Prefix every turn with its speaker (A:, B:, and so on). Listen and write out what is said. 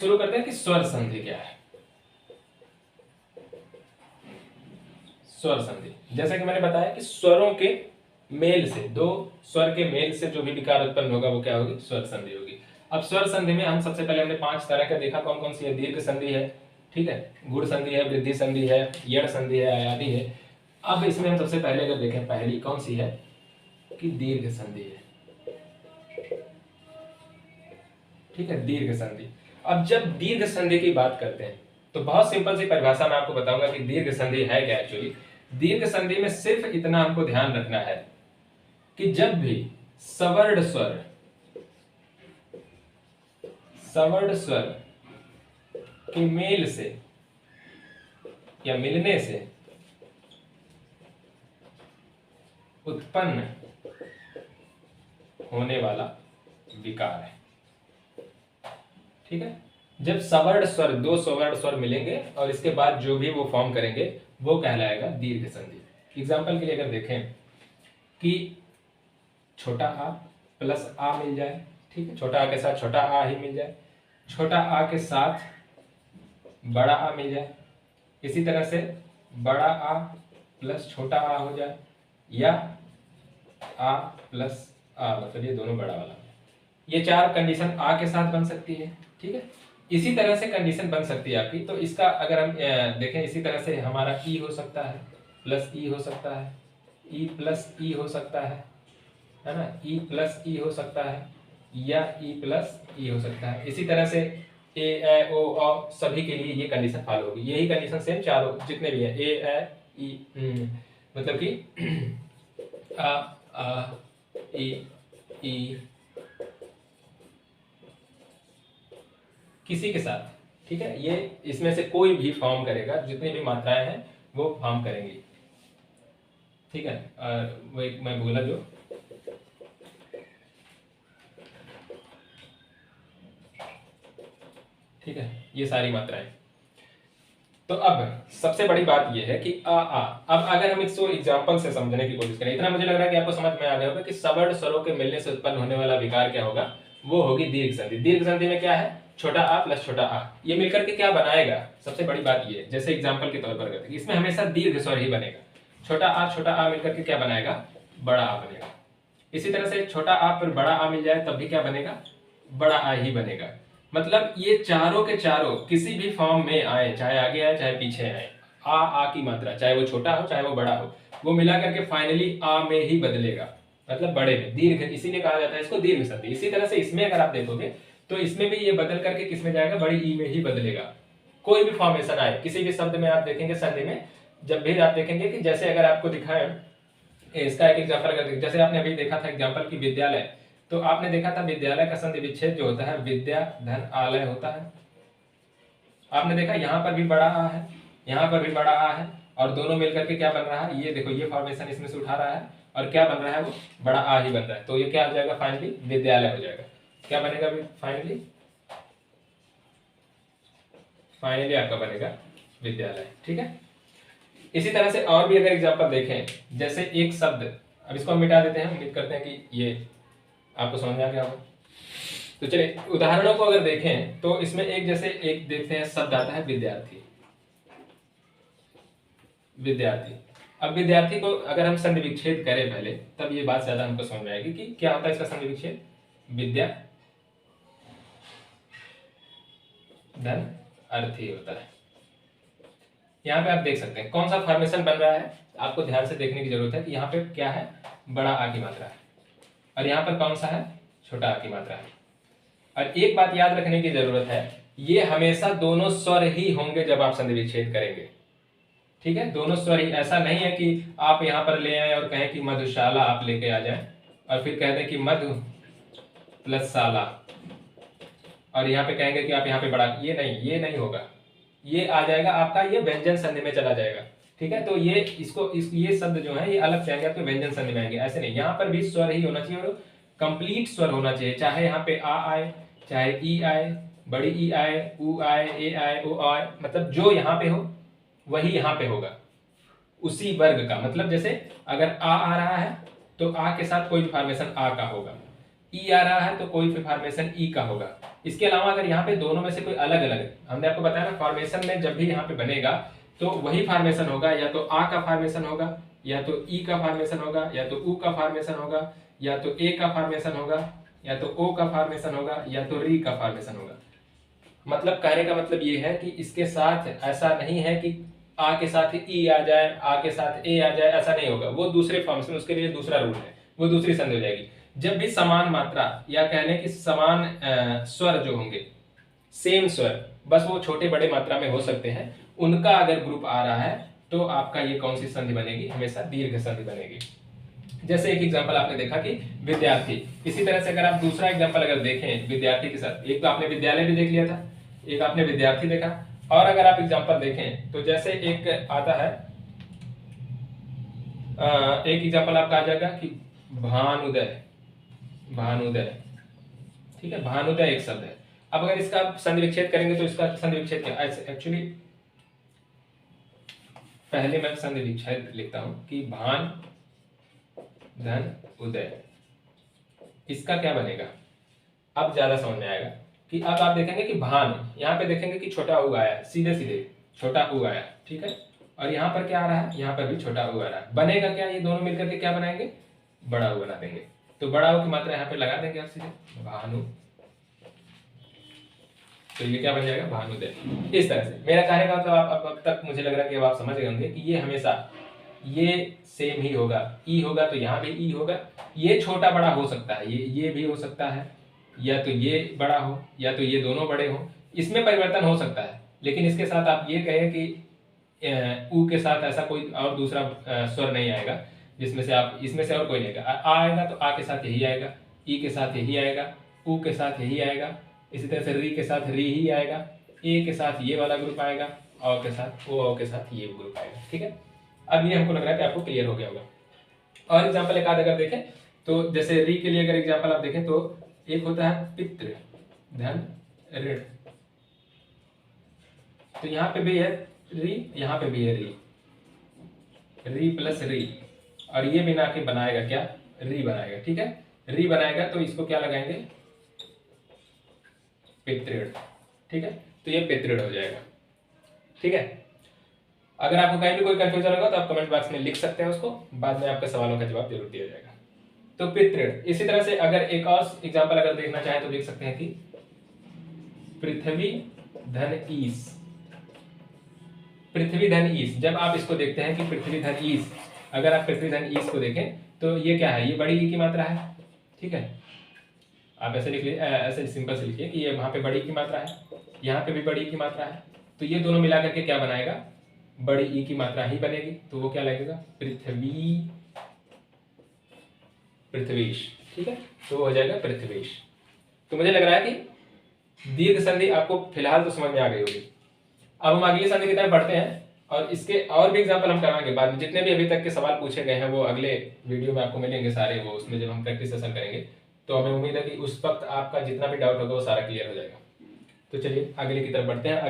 A: शुरू करते हैं कि स्वर संधि क्या है। स्वर संधि, जैसा कि मैंने बताया कि स्वरों के मेल से, दो स्वर के मेल से जो भी विकार उत्पन्न होगा वो क्या होगी, स्वर संधि होगी। अब स्वर संधि में हम सबसे पहले हमने 5 तरह का देखा, कौन कौन सी है। दीर्घ संधि है, ठीक है, गुण संधि है, वृद्धि संधि है, यण संधि है, आयादी है। अब इसमें हम सबसे पहले अगर देखें, पहली कौन सी है कि दीर्घ संधि है, ठीक है, दीर्घ संधि। अब जब दीर्घ संधि की बात करते हैं तो बहुत सिंपल सी परिभाषा मैं आपको बताऊंगा कि दीर्घ संधि है क्या। एक्चुअली दीर्घ संधि में सिर्फ इतना हमको ध्यान रखना है कि जब भी सवर्ण स्वर के मेल से या मिलने से उत्पन्न होने वाला विकार है, ठीक है। जब सवर्ण स्वर, दो सवर्ण स्वर मिलेंगे और इसके बाद जो भी वो फॉर्म करेंगे वो कहलाएगा दीर्घ संधि। एग्जाम्पल के लिए अगर देखें कि छोटा आ प्लस आ मिल जाए, ठीक है, छोटा आ के साथ छोटा आ ही मिल जाए, छोटा आ के साथ बड़ा आ मिल जाए, इसी तरह से बड़ा आ प्लस छोटा आ हो जाए, या आ प्लस आ, मतलब ये दोनों बड़ा वाला। ये 4 कंडीशन आ के साथ बन सकती है, ठीक है। इसी तरह से कंडीशन बन सकती है आपकी। तो इसका अगर हम देखें, इसी तरह से हमारा ई हो सकता है, प्लस ई हो सकता है, ई प्लस ई हो सकता है ना, ई प्लस ई हो सकता है, या ई प्लस ई हो सकता है। इसी तरह से ए ए ओ औ सभी के लिए ये कंडीशन फॉलो होगी। यही कंडीशन सेम चारों जितने भी है, ए ए ई, मतलब कि आ ई किसी के साथ, ठीक है, ये इसमें से कोई भी फॉर्म करेगा, जितनी भी मात्राएं हैं वो फॉर्म करेंगी, ठीक है। और वो एक मैं बोला जो ठीक है, ये सारी मात्राएं। तो अब सबसे बड़ी बात ये है कि अब अगर हम इसको एग्जांपल से समझने की कोशिश करें, इतना मुझे लग रहा है कि आपको समझ में आ गया होगा कि सवर्ण स्वरों के मिलने से उत्पन्न होने वाला विकार क्या होगा, वो होगी दीर्घ संधि। दीर्घ संधि में क्या है, छोटा आ प्लस छोटा आ, ये मिलकर के क्या बनाएगा, सबसे बड़ी बात ये है, जैसे एग्जाम्पल के तौर पर करते हैं, इसमें हमेशा दीर्घ स्वर ही बनेगा। छोटा आ मिलकर के क्या बनाएगा, बड़ा आ बनेगा। इसी तरह से छोटा आ पर बड़ा आ मिल जाए तब भी क्या बनेगा, बड़ा आ ही बनेगा। मतलब ये चारों के चारों किसी भी फॉर्म में आए, चाहे आगे आए चाहे पीछे आए, आ की मात्रा चाहे वो छोटा हो चाहे वो बड़ा हो, वो मिला करके फाइनली आ में ही बदलेगा, मतलब बड़े में, दीर्घ, इसीलिए कहा जाता है इसको दीर्घ संधि। इसी तरह से इसमें अगर आप देखोगे तो इसमें भी ये बदल करके किस में जाएगा, बड़ी ई में ही बदलेगा। कोई भी फॉर्मेशन आए किसी भी शब्द में, आप देखेंगे संधि में, जब भी आप देखेंगे कि जैसे अगर आपको दिखाए, इसका एक एग्जाम्पल अगर जैसे आपने अभी देखा था एग्जाम्पल की विद्यालय, तो आपने देखा था विद्यालय का संधि विच्छेद जो होता है विद्या धन आलय होता है। आपने देखा यहाँ पर भी बड़ा आ है, यहाँ पर भी बड़ा आ है, और दोनों मिलकर के क्या बन रहा है, ये देखो ये फॉर्मेशन इसमें से उठा रहा है और क्या बन रहा है, वो बड़ा आ ही बन रहा है। तो ये क्या हो जाएगा, फाइनली विद्यालय हो जाएगा। क्या बनेगा फाइनली, फाइनली आपका बनेगा विद्यालय, ठीक है। इसी तरह से और भी अगर एग्जांपल देखें, जैसे एक शब्द, अब इसको हम मिटा देते हैं, उम्मीद करते हैं कि ये आपको समझ में आ गया होगा। तो चलिए उदाहरणों को अगर देखें तो इसमें एक जैसे एक देखते हैं शब्द आता है विद्यार्थी, विद्यार्थी। अब विद्यार्थी को अगर हम संधि विच्छेद करें पहले, तब ये बात ज्यादा हमको समझ में आएगी कि क्या होता है इसका संधि विच्छेद, विद्या धन अर्थी होता है। यहाँ पे आप देख सकते हैं कौन सा फॉर्मेशन बन रहा है, आपको ध्यान से देखने की जरूरत है कि यहाँ पे क्या है, बड़ा आ की मात्रा है, और यहाँ पर कौन सा है, छोटा आ की मात्रा है। और एक बात याद रखने की जरूरत है, ये हमेशा दोनों स्वर ही होंगे जब आप संधि विच्छेद करेंगे, ठीक है, दोनों स्वर ही। ऐसा नहीं है कि आप यहाँ पर ले आए और कहें कि मधुशाला आप लेके आ जाए और फिर कह दें कि मधु प्लस शाला, और यहाँ पे कहेंगे कि आप यहाँ पे बड़ा, ये नहीं होगा, ये आ जाएगा आपका, ये व्यंजन संधि में चला जाएगा, ठीक है। तो ये ये शब्द जो है ये अलग से आएंगे आपके व्यंजन संधि में आएंगे, ऐसे नहीं, यहाँ पर भी स्वर ही होना चाहिए और कंप्लीट स्वर होना चाहिए, चाहे यहाँ पे आ आए, चाहे ई आए, बड़ी ई आए, ऊ आए, ए आए, ओ आए, मतलब जो यहाँ पे हो वही यहाँ पे होगा, उसी वर्ग का। मतलब जैसे अगर आ रहा है तो आ के साथ कोई फॉर्मेशन आ का होगा, ई आ रहा है तो कोई फॉर्मेशन ई का होगा, इसके अलावा अगर यहाँ पे दोनों में से कोई अलग अलग, हमने आपको बताया ना फॉर्मेशन में जब भी यहाँ पे बनेगा तो वही फॉर्मेशन होगा, या तो आ का फॉर्मेशन होगा, या तो ई का फॉर्मेशन होगा, या तो उ का फॉर्मेशन होगा, या तो ए का फॉर्मेशन होगा, या तो ओ का फॉर्मेशन होगा, या तो री का फॉर्मेशन होगा। मतलब कहने का मतलब ये है कि इसके साथ ऐसा नहीं है कि आ के साथ ई आ जाए, आ के साथ ए आ जाए, ऐसा नहीं होगा। वो दूसरे फॉर्म्स में, उसके लिए दूसरा रूल है, वो दूसरी संधि हो जाएगी। जब भी समान मात्रा या कहने की समान स्वर जो होंगे, सेम स्वर, बस वो छोटे बड़े मात्रा में हो सकते हैं, उनका अगर ग्रुप आ रहा है तो आपका ये कौन सी संधि बनेगी? हमेशा दीर्घ संधि बनेगी। जैसे एक एग्जांपल आपने देखा कि विद्यार्थी, इसी तरह से अगर आप दूसरा एग्जांपल अगर देखें विद्यार्थी के साथ, एक तो आपने विद्यालय भी देख लिया था, एक आपने विद्यार्थी देखा, और अगर आप एग्जांपल देखें तो जैसे एक आता है, एक एग्जांपल आपका आ जाएगा कि भानुदय, भानुदय, ठीक है, भानुदय एक शब्द है। अब अगर इसका संधि विच्छेद करेंगे तो इसका संधि विच्छेद क्या? एक्चुअली पहले मैं संधि विच्छेद लिखता हूं कि भान धन उदय, इसका क्या बनेगा? अब ज्यादा समझ में आएगा कि अब आप देखेंगे कि भान, यहाँ पे देखेंगे कि छोटा उ आया, सीधे सीधे छोटा उ आया, ठीक है, और यहाँ पर क्या आ रहा है? यहाँ पर भी छोटा उ आ रहा है। बनेगा क्या? ये दोनों मिलकर के क्या बनाएंगे? बड़ा उ बना देंगे। तो बड़ा उ की मात्रा यहाँ पे लगा देंगे आप सीधे, भानु, तो ये क्या बन जाएगा? भानुदय। इस तरह से मेरा कहने का मतलब आप अब तक मुझे लग रहा है कि अब आप समझ गए होंगे कि ये हमेशा ये सेम ही होगा, ई होगा तो यहाँ भी ई होगा। ये छोटा बड़ा हो सकता है, ये भी हो सकता है, या तो ये बड़ा हो या तो ये दोनों बड़े हो, इसमें परिवर्तन हो सकता है। लेकिन इसके साथ आप ये कहें कि ऊ के साथ ऐसा कोई और दूसरा स्वर नहीं आएगा जिसमें से आप, इसमें से और कोई नहीं आएगा। आ आएगा तो आ के साथ यही आएगा, ई के साथ यही आएगा, ऊ के साथ यही आएगा, इसी तरह से री के साथ री ही आएगा, ए के साथ ये वाला ग्रुप आएगा, औ के साथ ओ के साथ ये ग्रुप आएगा, ठीक है। अब ये हमको लग रहा है कि आपको क्लियर हो गया होगा। और एग्जांपल एक आध अगर देखें तो जैसे री के लिए अगर एग्जांपल आप देखें तो एक होता है पितृ धन ऋण, तो यहाँ पे भी है री, यहाँ पे भी है री, री प्लस री, और ये बिना के बनाएगा क्या? री बनाएगा, ठीक है, री बनाएगा तो इसको क्या लगाएंगे? पितृण, ठीक है, तो ये पितृण हो जाएगा, ठीक है। अगर आपको कहीं भी कोई कंफ्यूजन होगा तो आप कमेंट बॉक्स में लिख सकते हैं, उसको बाद में आपके सवालों का जवाब जरूर दिया जाएगा। तो पितृण। इसी तरह से अगर एक और एग्जांपल अगर देखना चाहें तो देख सकते हैं कि पृथ्वी धन ईश, पृथ्वी धन ईश। जब आप इसको देखते हैं कि पृथ्वी धन ईश, अगर आप पृथ्वी धन ईश को देखें तो ये क्या है? ये बड़ी ई की मात्रा है, ठीक है, आप ऐसे लिख लीजिए, ऐसे सिंपल से लिखिए कि ये वहां पे बड़ी की मात्रा है, यहाँ पे भी बड़ी की मात्रा है, तो ये दोनों मिला करके क्या बनाएगा? बड़ी ई की मात्रा ही बनेगी, तो वो क्या लगेगा? पृथ्वी, पृथ्वीश, ठीक है, तो वो हो जाएगा पृथ्वीश। तो मुझे लग रहा है कि दीर्घ संधि आपको फिलहाल तो समझ में आ गई होगी। अब हम अगली संधि की तरफ बढ़ते हैं, और इसके और भी एग्जाम्पल हम कराएंगे बाद में। जितने भी अभी तक के सवाल पूछे गए हैं वो अगले वीडियो में आपको मिलेंगे सारे, वो उसमें जब हम प्रैक्टिस सेशन करेंगे तो हमें उम्मीद है कि उस वक्त आपका जितना भी डाउट होगा वो सारा क्लियर हो जाएगा। तो चलिए आगे की तरफ बढ़ते हैं।